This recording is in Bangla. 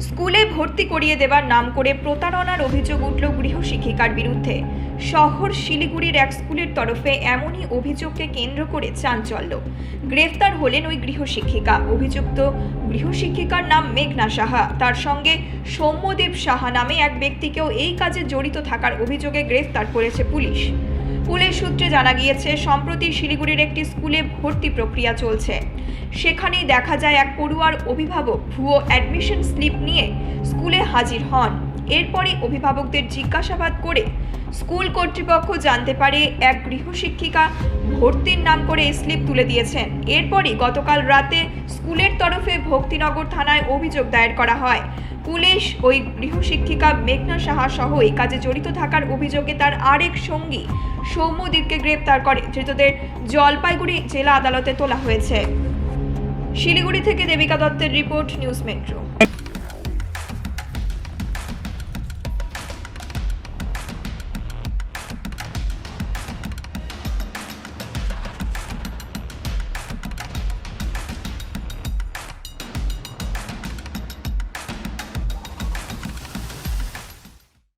স্কুলে ভর্তি করিয়ে দেওয়ার নাম করে প্রতারণার অভিযোগ উঠল গৃহশিক্ষিকার বিরুদ্ধে। শহর শিলিগুড়ির এক স্কুলের তরফে এমনই অভিযোগকে কেন্দ্র করে চাঞ্চল্য। গ্রেফতার হলেন ওই গৃহশিক্ষিকা। অভিযুক্ত গৃহশিক্ষিকার নাম মেঘনা সাহা। তার সঙ্গে সৌম্যদেব সাহা নামে এক ব্যক্তিকেও এই কাজে জড়িত থাকার অভিযোগে গ্রেফতার করেছে পুলিশ। পুলিশ সূত্রে জানা গিয়েছে, সম্প্রতি শিলিগুড়ির একটি স্কুলে ভর্তি প্রক্রিয়া চলছে। সেখানেই দেখা যায় এক পড়ুয়ার অভিভাবক ভুয়ো অ্যাডমিশন স্লিপ নিয়ে স্কুলে হাজির হন। এরপরই অভিভাবকদের জিজ্ঞাসাবাদ করে স্কুল কর্তৃপক্ষ জানতে পারে এক গৃহশিক্ষিকা ভর্তির নাম করে স্লিপ তুলে দিয়েছেন। এরপরই গতকাল রাতে স্কুলের তরফে ভক্তিনগর থানায় অভিযোগ দায়ের করা হয়। পুলিশ ওই গৃহশিক্ষিকা মেঘনা সাহা সহ এই কাজে জড়িত থাকার অভিযোগে তার আরেক সঙ্গী সৌম্যদীপকে গ্রেপ্তার করে। ধৃতদের জলপাইগুড়ি জেলা আদালতে তোলা হয়েছে। শিলিগুড়ি থেকে দেবিকা দত্তের রিপোর্ট, নিউজ মেট্রো।